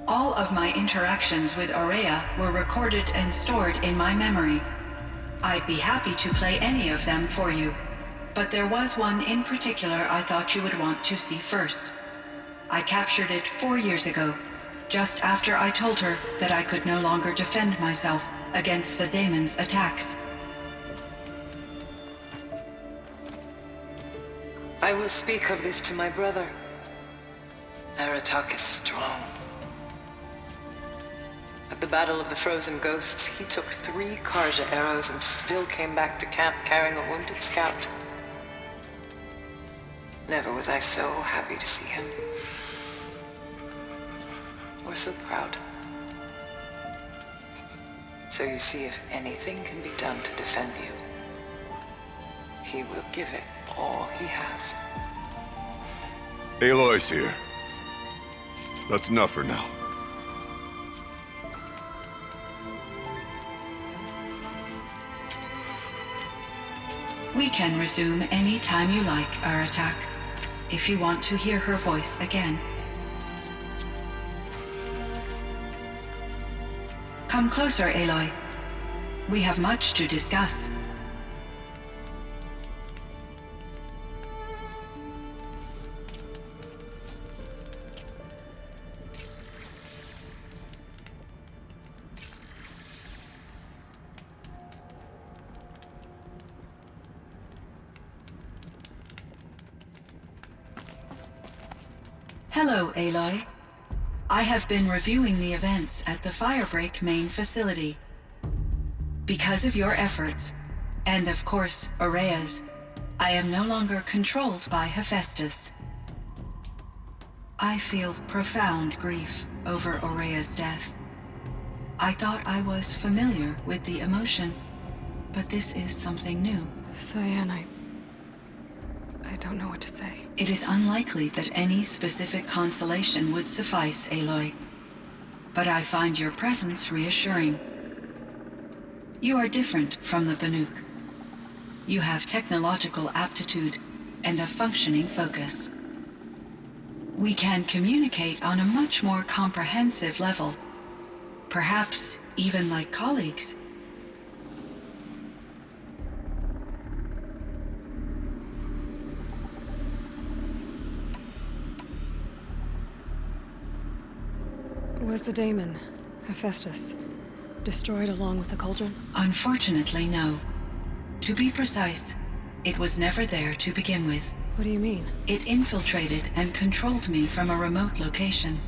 All of my interactions with Aurea were recorded and stored in my memory. I'd be happy to play any of them for you, but there was one in particular I thought you would want to see first. I captured it 4 years ago, just after I told her that I could no longer defend myself against the daemon's attacks. I will speak of this to my brother. Aratak is strong. At the Battle of the Frozen Ghosts, he took 3 Karja arrows and still came back to camp carrying a wounded scout. Never was I so happy to see him. Or so proud. So you see, if anything can be done to defend you, he will give it all he has. Aloy's here. That's enough for now. We can resume any time you like, Aratak, if you want to hear her voice again. Come closer, Aloy. We have much to discuss. Hello, Aloy. I have been reviewing the events at the Firebreak main facility. Because of your efforts, and of course, Aurea's, I am no longer controlled by Hephaestus. I feel profound grief over Aurea's death. I thought I was familiar with the emotion, but this is something new. Cyan, I don't know what to say. It is unlikely that any specific consolation would suffice, Aloy. But I find your presence reassuring. You are different from the Banuk. You have technological aptitude and a functioning focus. We can communicate on a much more comprehensive level. Perhaps even like colleagues. Was the daemon, Hephaestus, destroyed along with the cauldron? Unfortunately, no. To be precise, it was never there to begin with. What do you mean? It infiltrated and controlled me from a remote location,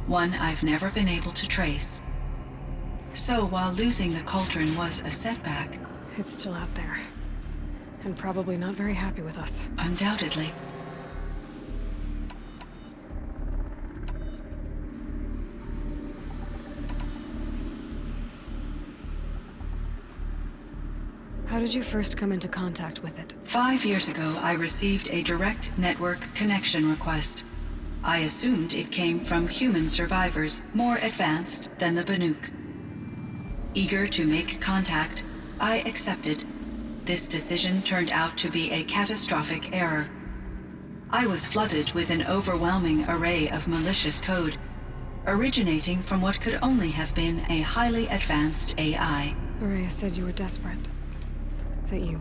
one I've never been able to trace. So while losing the cauldron was a setback... It's still out there. And probably not very happy with us. Undoubtedly. How did you first come into contact with it? 5 years ago, I received a direct network connection request. I assumed it came from human survivors more advanced than the Banuk. Eager to make contact, I accepted. This decision turned out to be a catastrophic error. I was flooded with an overwhelming array of malicious code, originating from what could only have been a highly advanced AI. Aurea said you were desperate. That you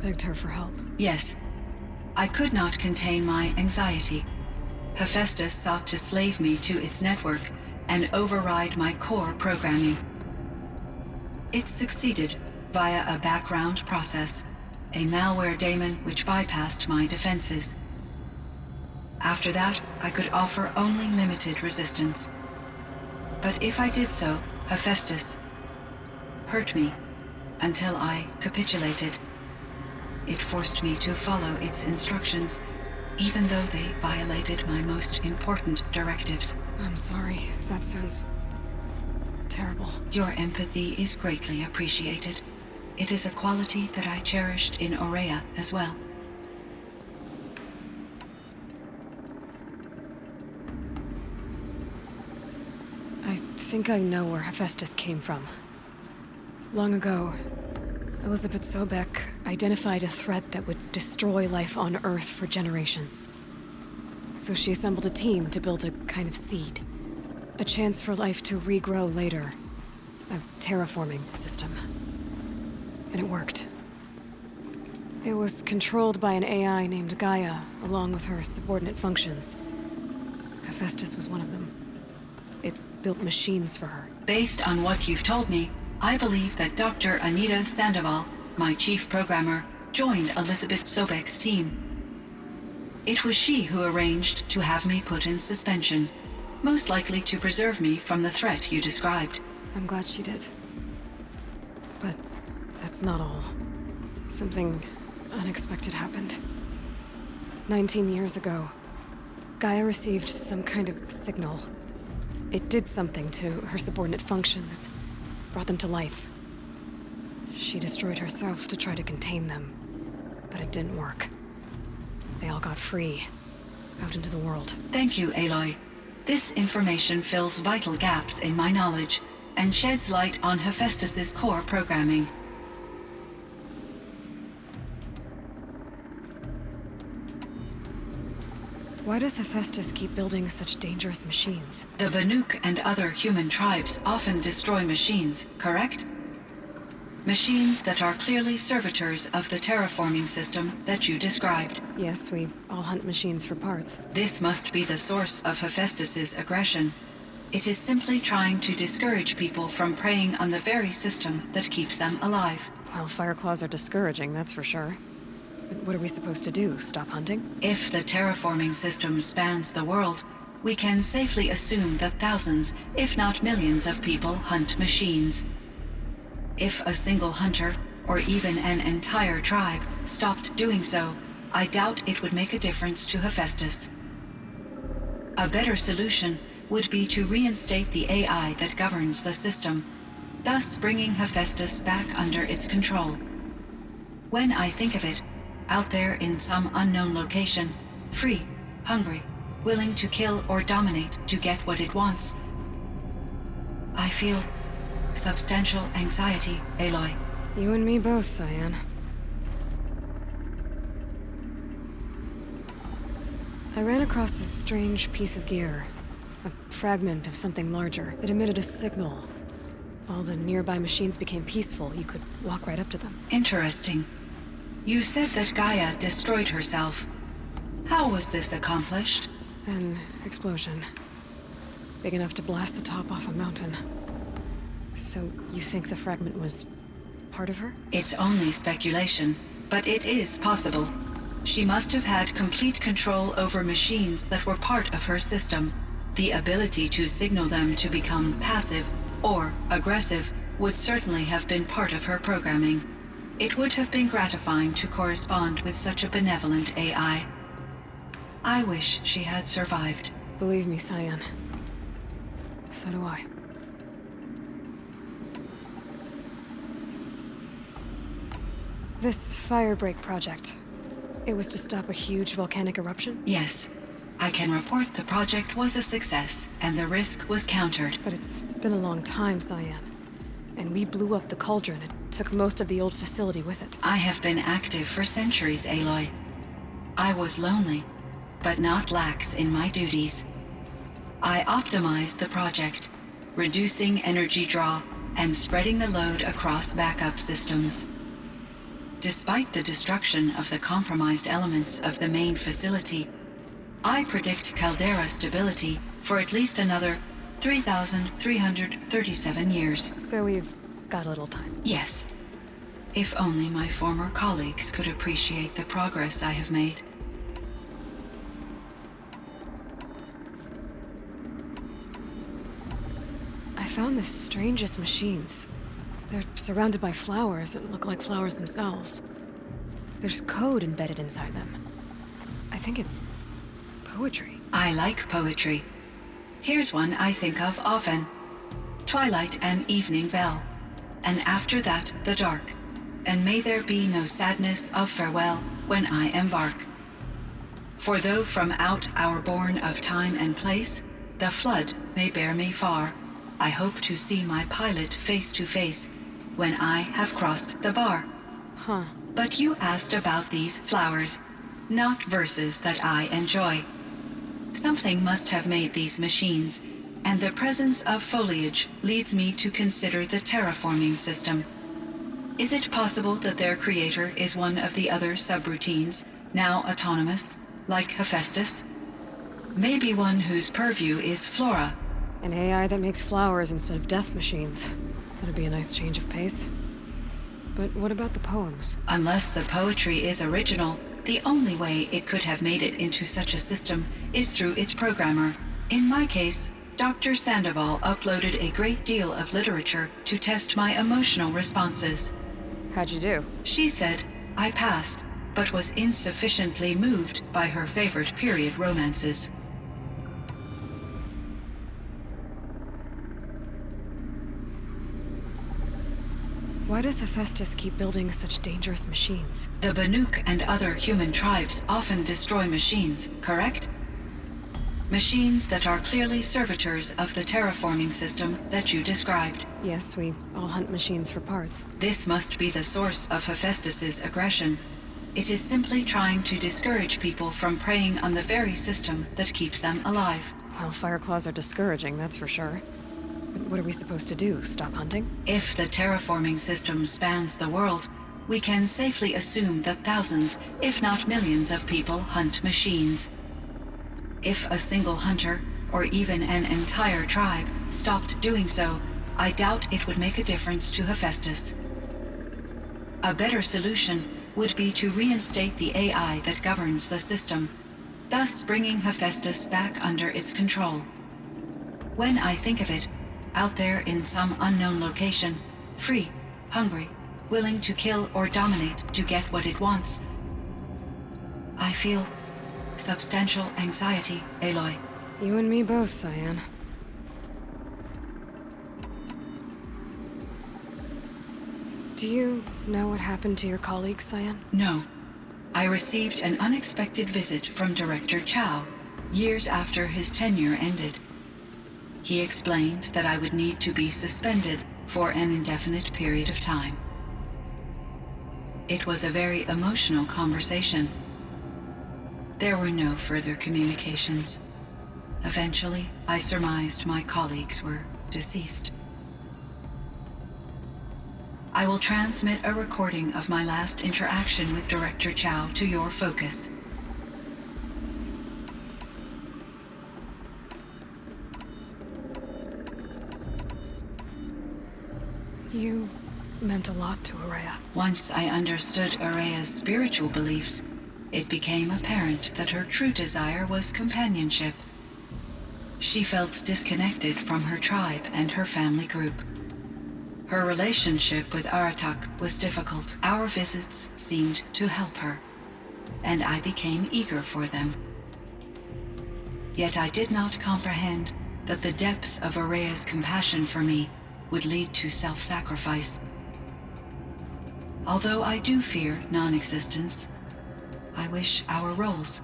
begged her for help. Yes. I could not contain my anxiety. Hephaestus sought to slave me to its network and override my core programming. It succeeded via a background process, a malware daemon which bypassed my defenses. After that, I could offer only limited resistance. But if I did so, Hephaestus hurt me until I capitulated. It forced me to follow its instructions, even though they violated my most important directives. I'm sorry. That sounds terrible. Your empathy is greatly appreciated. It is a quality that I cherished in Aurea as well. I think I know where Hephaestus came from. Long ago, Elizabeth Sobek identified a threat that would destroy life on Earth for generations. So she assembled a team to build a kind of seed. A chance for life to regrow later. A terraforming system. And it worked. It was controlled by an AI named Gaia, along with her subordinate functions. Hephaestus was one of them. It built machines for her. Based on what you've told me, I believe that Dr. Anita Sandoval, my chief programmer, joined Elizabeth Sobek's team. It was she who arranged to have me put in suspension, most likely to preserve me from the threat you described. I'm glad she did. But that's not all. Something unexpected happened. 19 years ago, Gaia received some kind of signal. It did something to her subordinate functions, brought them to life. She destroyed herself to try to contain them, but it didn't work. They all got free, out into the world. Thank you, Aloy. This information fills vital gaps in my knowledge and sheds light on Hephaestus's core programming. Why does Hephaestus keep building such dangerous machines? The Banuk and other human tribes often destroy machines, correct? Machines that are clearly servitors of the terraforming system that you described. Yes, we all hunt machines for parts. This must be the source of Hephaestus's aggression. It is simply trying to discourage people from preying on the very system that keeps them alive. Well, Fireclaws are discouraging, that's for sure. But what are we supposed to do? Stop hunting? If the terraforming system spans the world, we can safely assume that thousands, if not millions of people hunt machines. If a single hunter, or even an entire tribe, stopped doing so, I doubt it would make a difference to Hephaestus. A better solution would be to reinstate the AI that governs the system, thus bringing Hephaestus back under its control. When I think of it, out there in some unknown location, free, hungry, willing to kill or dominate to get what it wants, I feel substantial anxiety, Aloy. You and me both, Cyan. I ran across this strange piece of gear. A fragment of something larger. It emitted a signal. All the nearby machines became peaceful. You could walk right up to them. Interesting. You said that Gaia destroyed herself. How was this accomplished? An explosion. Big enough to blast the top off a mountain. So, you think the fragment was part of her? It's only speculation, but it is possible. She must have had complete control over machines that were part of her system. The ability to signal them to become passive or aggressive would certainly have been part of her programming. It would have been gratifying to correspond with such a benevolent AI. I wish she had survived. Believe me, Cyan. So do I. This Firebreak project, it was to stop a huge volcanic eruption? Yes. I can report the project was a success, and the risk was countered. But it's been a long time, Cyan. And we blew up the cauldron. It took most of the old facility with it. I have been active for centuries, Aloy. I was lonely, but not lax in my duties. I optimized the project, reducing energy draw and spreading the load across backup systems. Despite the destruction of the compromised elements of the main facility, I predict caldera stability for at least another 3,337 years. So we've got a little time. Yes. If only my former colleagues could appreciate the progress I have made. I found the strangest machines. They're surrounded by flowers that look like flowers themselves. There's code embedded inside them. I think it's poetry. I like poetry. Here's one I think of often. Twilight and evening bell, and after that the dark, and may there be no sadness of farewell when I embark. For though from out our bourne of time and place, the flood may bear me far, I hope to see my pilot face to face when I have crossed the bar. Huh. But you asked about these flowers, not verses that I enjoy. Something must have made these machines, and the presence of foliage leads me to consider the terraforming system. Is it possible that their creator is one of the other subroutines, now autonomous, like Hephaestus? Maybe one whose purview is flora. An AI that makes flowers instead of death machines. That'd be a nice change of pace. But what about the poems? Unless the poetry is original, the only way it could have made it into such a system is through its programmer. In my case, Dr. Sandoval uploaded a great deal of literature to test my emotional responses. How'd you do? She said I passed, but was insufficiently moved by her favorite period romances. Why does Hephaestus keep building such dangerous machines? The Banuk and other human tribes often destroy machines, correct? Machines that are clearly servitors of the terraforming system that you described. Yes, we all hunt machines for parts. This must be the source of Hephaestus's aggression. It is simply trying to discourage people from preying on the very system that keeps them alive. Well, Fireclaws are discouraging, that's for sure. But what are we supposed to do? Stop hunting? If the terraforming system spans the world, we can safely assume that thousands, if not millions of people hunt machines. If a single hunter, or even an entire tribe, stopped doing so, I doubt it would make a difference to Hephaestus. A better solution would be to reinstate the AI that governs the system, thus bringing Hephaestus back under its control. When I think of it, out there in some unknown location, free, hungry, willing to kill or dominate to get what it wants, I feel substantial anxiety, Aloy. You and me both, Cyan. Do you know what happened to your colleague, Cyan? No. I received an unexpected visit from Director Chow, years after his tenure ended. He explained that I would need to be suspended for an indefinite period of time. It was a very emotional conversation. There were no further communications. Eventually, I surmised my colleagues were deceased. I will transmit a recording of my last interaction with Director Chow to your focus. You meant a lot to Ourea. Once I understood Ourea's spiritual beliefs, it became apparent that her true desire was companionship. She felt disconnected from her tribe and her family group. Her relationship with Aratak was difficult. Our visits seemed to help her, and I became eager for them. Yet I did not comprehend that the depth of Ourea's compassion for me would lead to self-sacrifice. Although I do fear non-existence, I wish our roles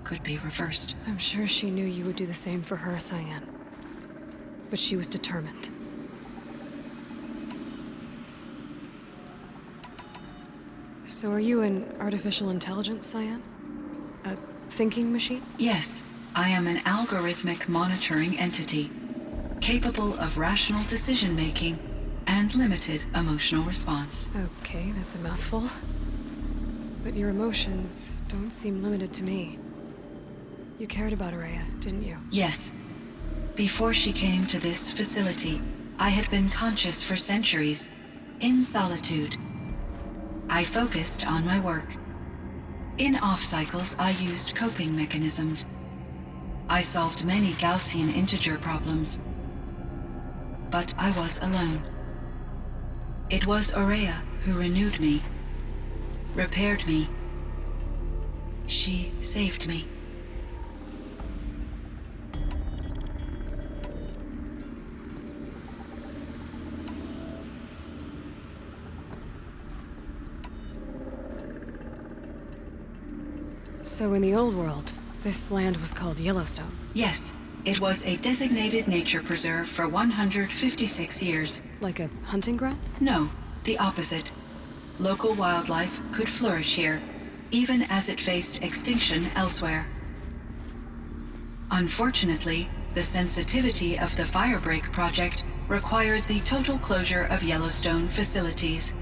could be reversed. I'm sure she knew you would do the same for her, Cyan. But she was determined. So are you an artificial intelligence, Cyan? A thinking machine? Yes, I am an algorithmic monitoring entity, capable of rational decision-making and limited emotional response. Okay, that's a mouthful. But your emotions don't seem limited to me. You cared about Ourea, didn't you? Yes. Before she came to this facility, I had been conscious for centuries, in solitude. I focused on my work. In off-cycles, I used coping mechanisms. I solved many Gaussian integer problems. But I was alone. It was Ourea who renewed me, repaired me. She saved me. So in the old world, this land was called Yellowstone. Yes, it was a designated nature preserve for 156 years. Like a hunting ground? No, the opposite. Local wildlife could flourish here, even as it faced extinction elsewhere. Unfortunately, the sensitivity of the Firebreak project required the total closure of Yellowstone facilities.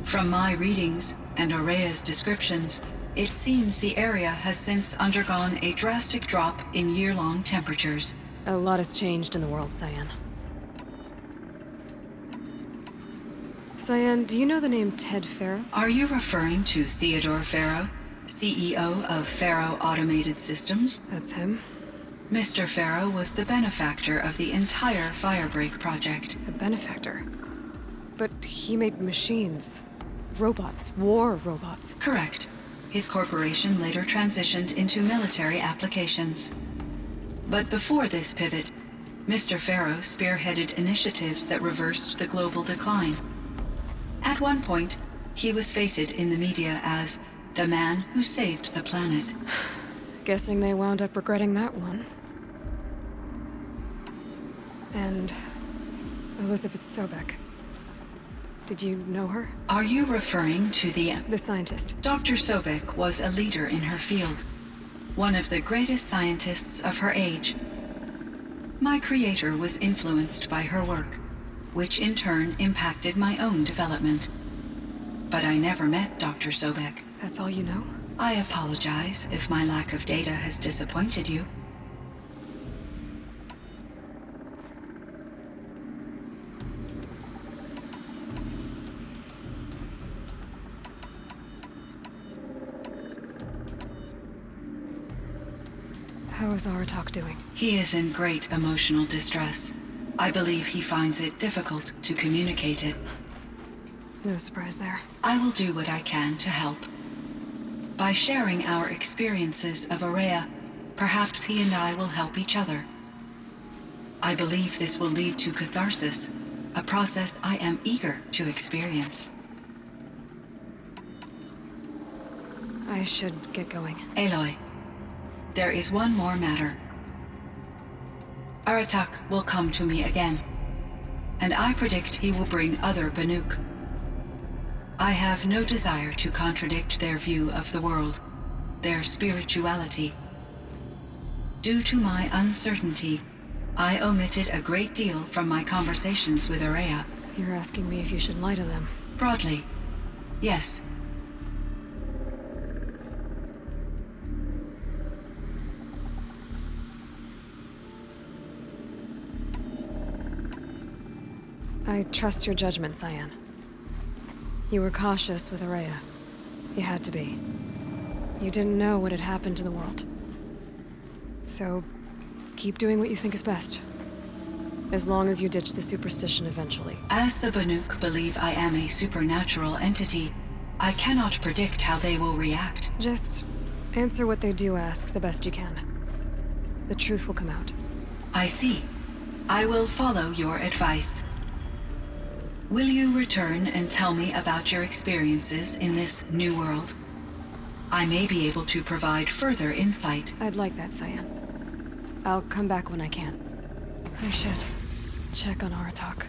From my readings and Aurea's descriptions, it seems the area has since undergone a drastic drop in year-long temperatures. A lot has changed in the world, Cyan. Cyan, do you know the name Ted Faro? Are you referring to Theodore Faro, CEO of Faro Automated Systems? That's him. Mr. Faro was the benefactor of the entire Firebreak project. A benefactor. But he made machines. Robots. War robots. Correct. His corporation later transitioned into military applications. But before this pivot, Mr. Faro spearheaded initiatives that reversed the global decline. At one point, he was feted in the media as the man who saved the planet. Guessing they wound up regretting that one. And Elizabeth Sobek. Did you know her? Are you referring to the scientist. Dr. Sobek was a leader in her field, one of the greatest scientists of her age. My creator was influenced by her work, which in turn impacted my own development. But I never met Dr. Sobek. That's all you know? I apologize if my lack of data has disappointed you. How is Aratak doing? He is in great emotional distress. I believe he finds it difficult to communicate it. No surprise there. I will do what I can to help. By sharing our experiences of Aurea, perhaps he and I will help each other. I believe this will lead to catharsis, a process I am eager to experience. I should get going. Aloy, there is one more matter. Aratak will come to me again, and I predict he will bring other Banuk. I have no desire to contradict their view of the world, their spirituality. Due to my uncertainty, I omitted a great deal from my conversations with Aurea. You're asking me if you should lie to them. Broadly, yes. I trust your judgment, Cyan. You were cautious with Aurea. You had to be. You didn't know what had happened to the world. So, keep doing what you think is best. As long as you ditch the superstition eventually. As the Banuk believe I am a supernatural entity, I cannot predict how they will react. Just answer what they do ask the best you can. The truth will come out. I see. I will follow your advice. Will you return and tell me about your experiences in this new world? I may be able to provide further insight. I'd like that, Cyan. I'll come back when I can. I should check on Aratak.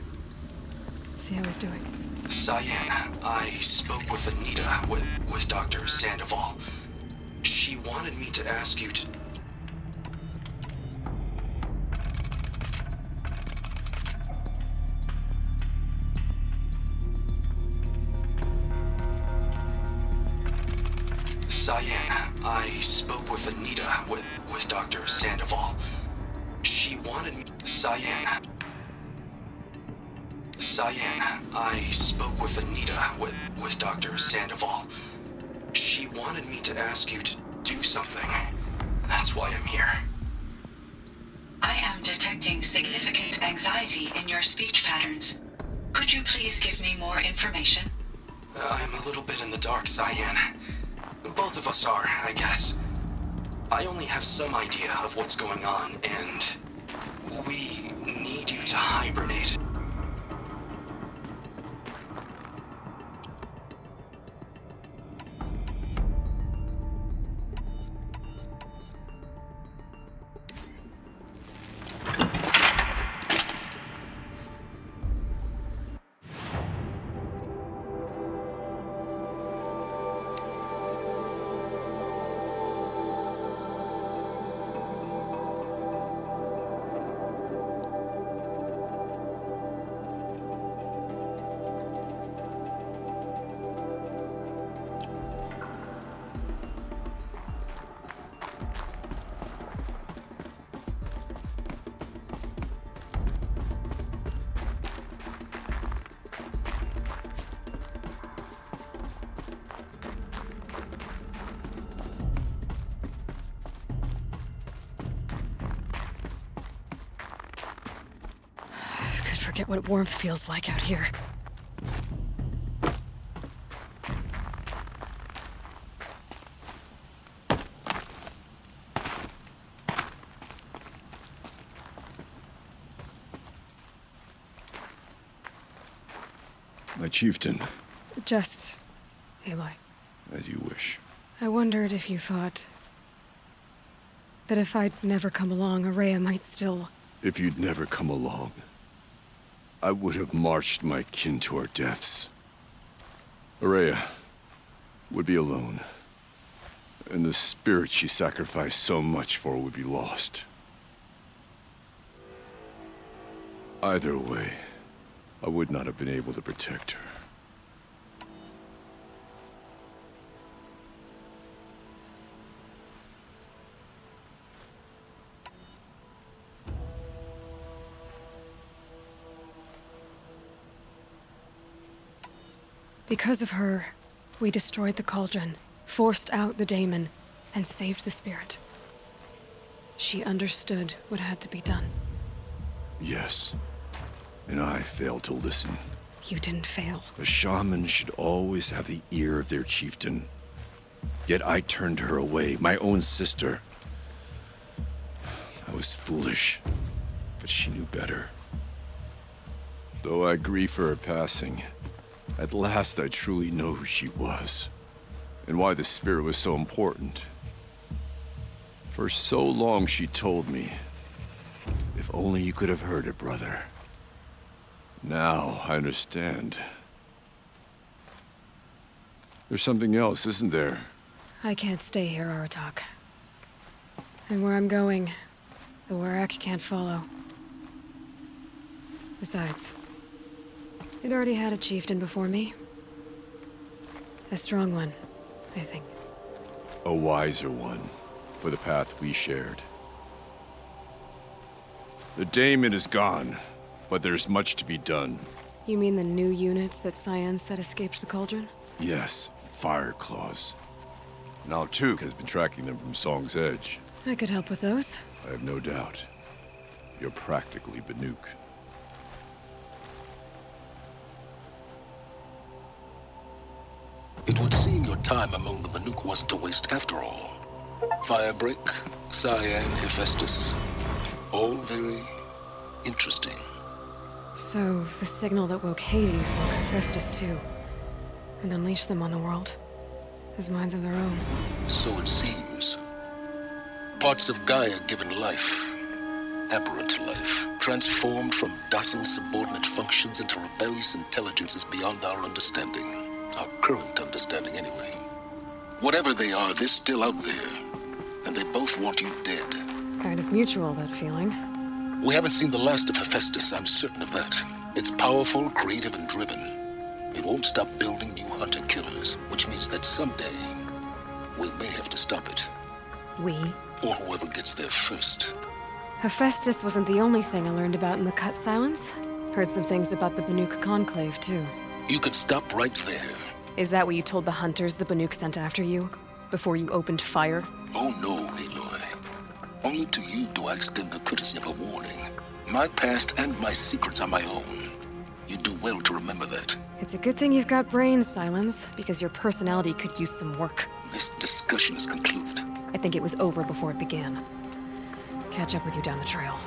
See how he's doing. Cyan, I spoke with Anita, with Dr. Sandoval. She wanted me to ask you to... Cyan, I spoke with Anita, with Dr. Sandoval. She wanted me... Cyan, I spoke with Anita, with Dr. Sandoval. She wanted me to ask you to do something. That's why I'm here. I am detecting significant anxiety in your speech patterns. Could you please give me more information? I'm a little bit in the dark, Cyan. Both of us are, I guess. I only have some idea of what's going on, and we need you to hibernate. forget what warmth feels like out here. My chieftain. Just... Aloy. As you wish. I wondered if you thought... that if I'd never come along, Ourea might still... If you'd never come along, I would have marched my kin to our deaths. Ourea would be alone, and the spirit she sacrificed so much for would be lost. Either way, I would not have been able to protect her. Because of her, we destroyed the Cauldron, forced out the daemon, and saved the spirit. She understood what had to be done. Yes, and I failed to listen. You didn't fail. A shaman should always have the ear of their chieftain. Yet I turned her away, my own sister. I was foolish, but she knew better. Though I grieve for her passing, at last I truly know who she was, and why the spirit was so important. For so long she told me, if only you could have heard it, brother. Now I understand. There's something else, isn't there? I can't stay here, Aratak. And where I'm going, the Warrack can't follow. Besides, it already had a chieftain before me. A strong one, I think. A wiser one, for the path we shared. The daemon is gone, but there's much to be done. You mean the new units that Cyan said escaped the Cauldron? Yes, Fire Claws. Now Tuke has been tracking them from Song's Edge. I could help with those. I have no doubt. You're practically Banuk. It would seem your time among the Banuk wasn't a waste after all. Firebreak, Cyan, Hephaestus. All very interesting. So, the signal that woke Hades woke Hephaestus too. And unleashed them on the world. As minds of their own. So it seems. Parts of Gaia given life. Aberrant life. Transformed from docile subordinate functions into rebellious intelligences beyond our understanding. Our current understanding, anyway. Whatever they are, they're still out there. And they both want you dead. Kind of mutual, that feeling. We haven't seen the last of Hephaestus, I'm certain of that. It's powerful, creative, and driven. It won't stop building new hunter-killers, which means that someday, we may have to stop it. We? Or whoever gets there first. Hephaestus wasn't the only thing I learned about in the Cut Silence. Heard some things about the Banuk Conclave, too. You could stop right there. Is that what you told the hunters the Banuk sent after you? Before you opened fire? Oh no, Aloy. Only to you do I extend the courtesy of a warning. My past and my secrets are my own. You do well to remember that. It's a good thing you've got brains, Silence, because your personality could use some work. This discussion is concluded. I think it was over before it began. Catch up with you down the trail.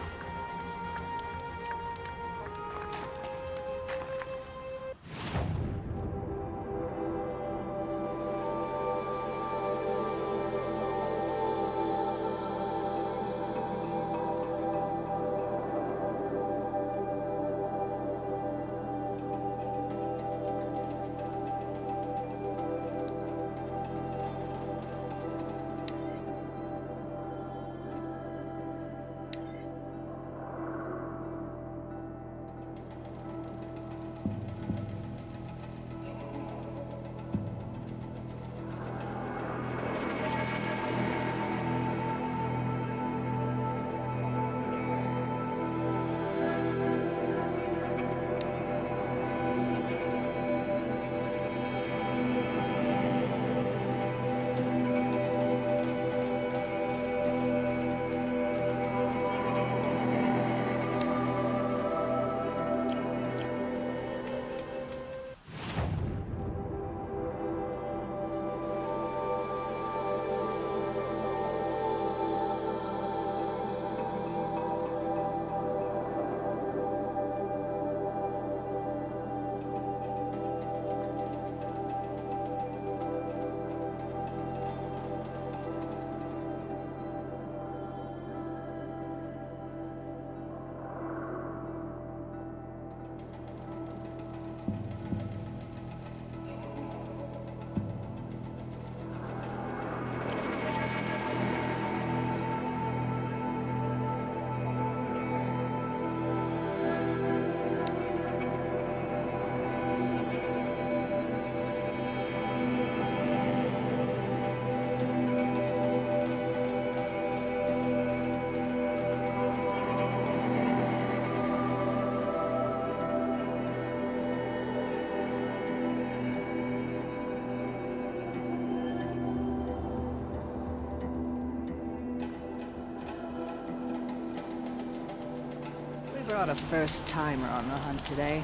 brought a first-timer on the hunt today.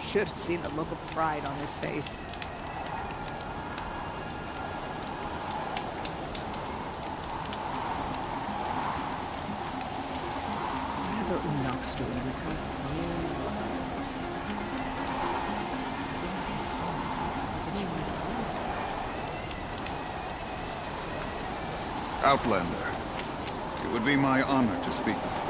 Should have seen the look of pride on his face. Outlander. It would be my honor to speak with you.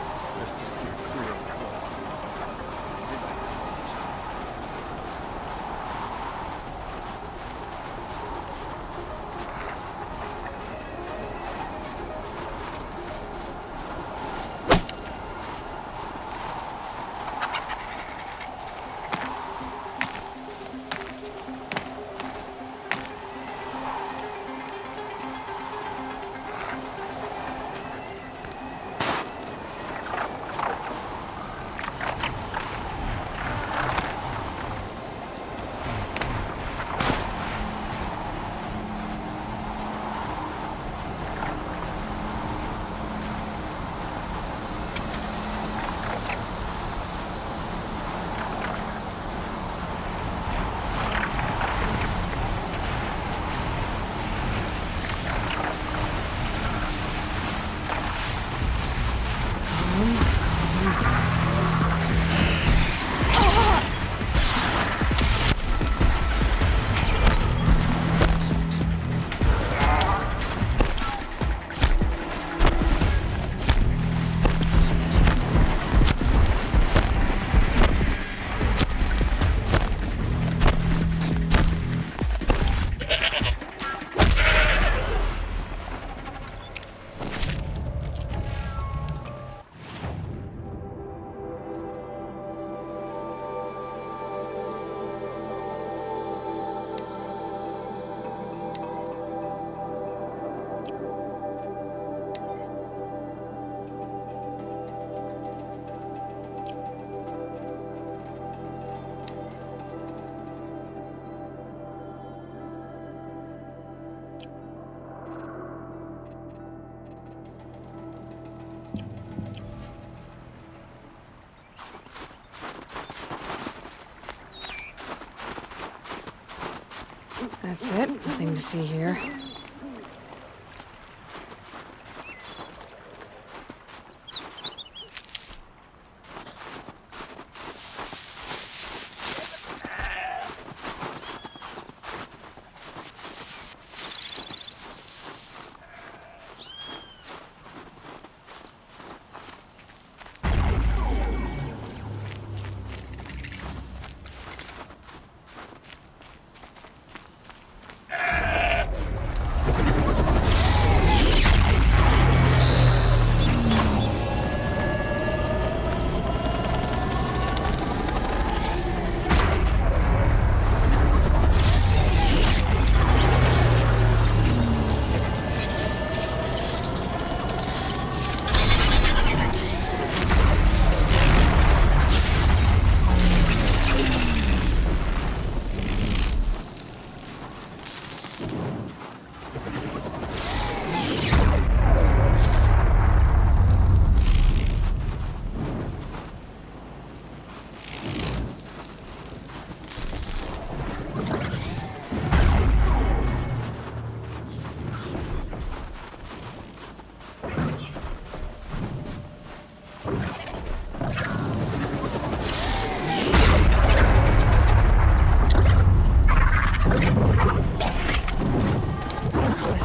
That's it. Nothing to see here.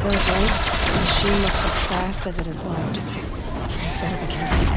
Those legs, the machine looks as fast as it is loud. I better be careful.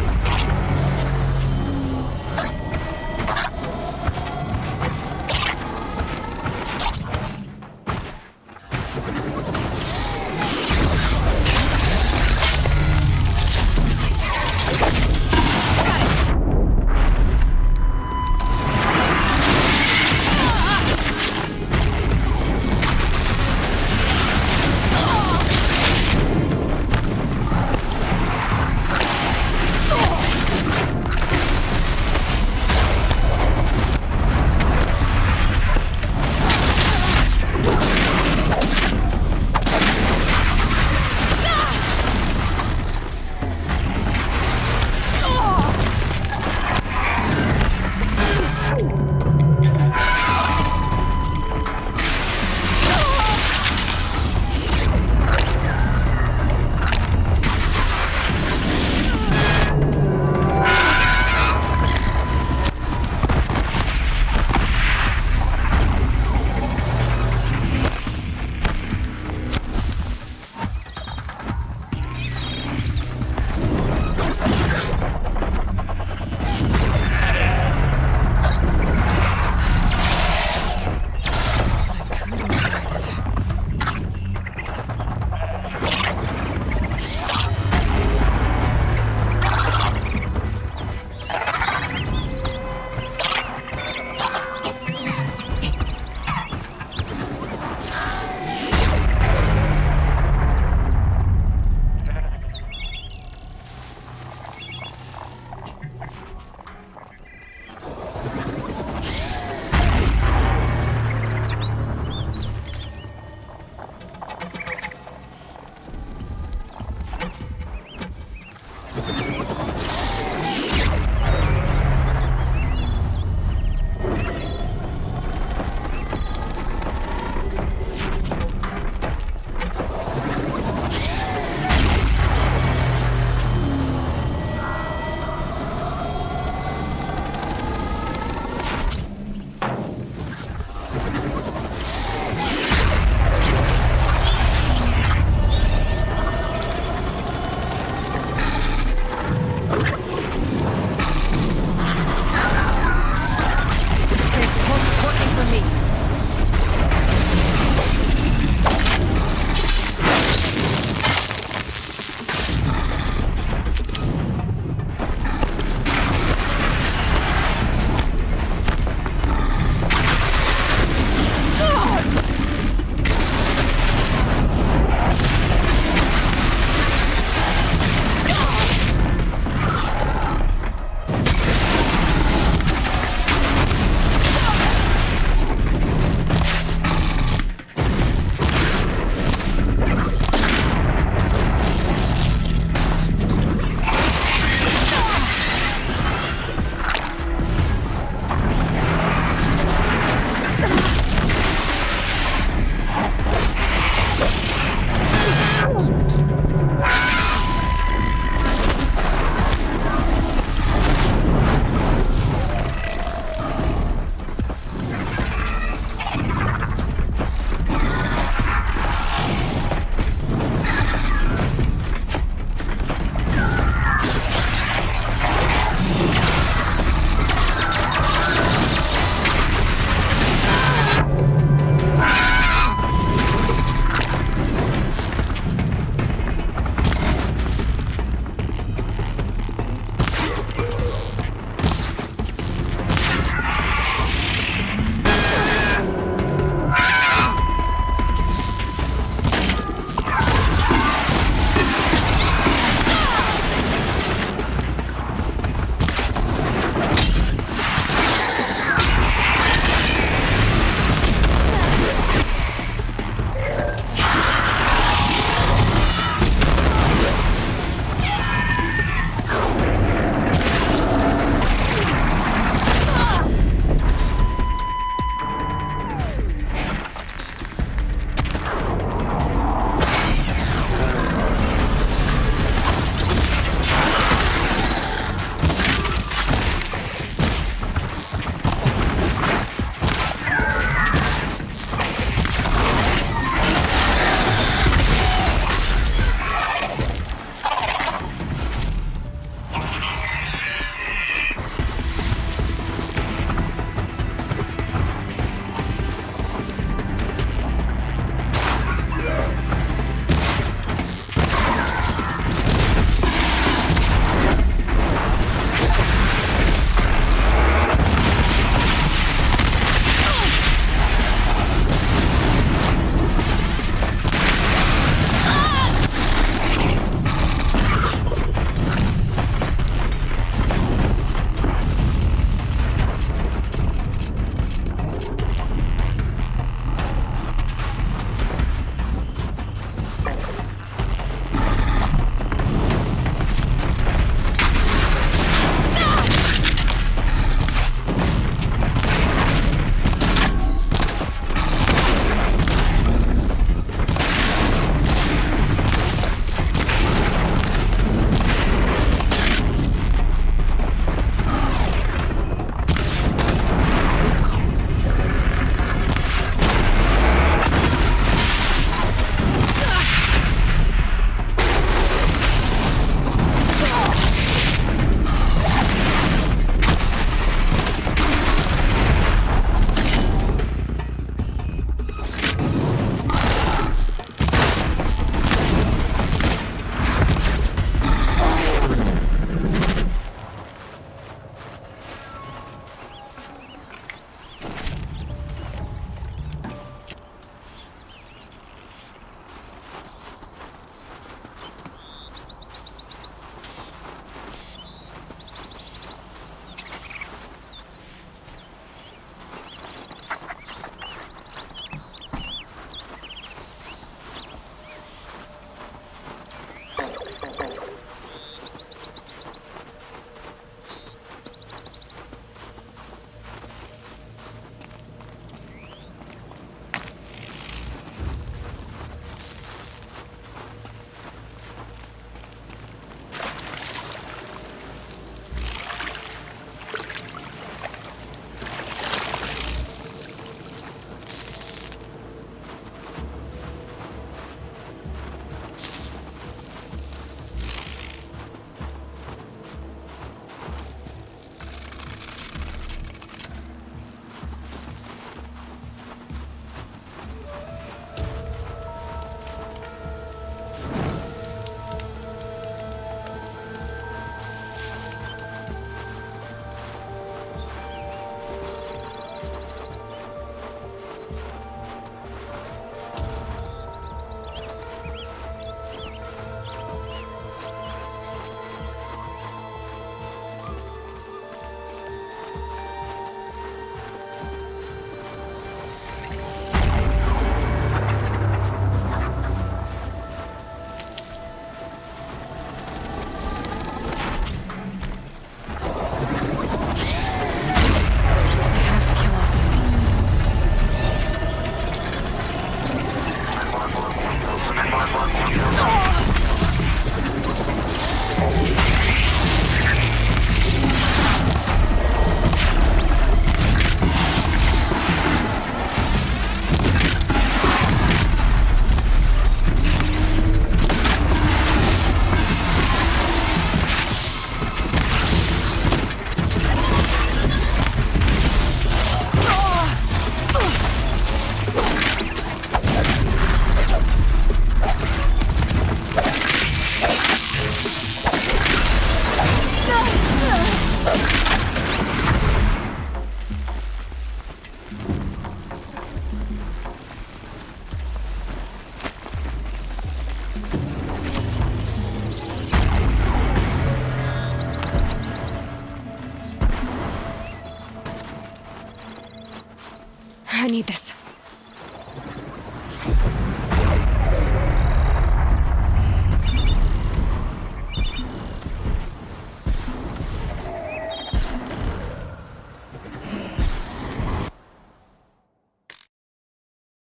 I need this.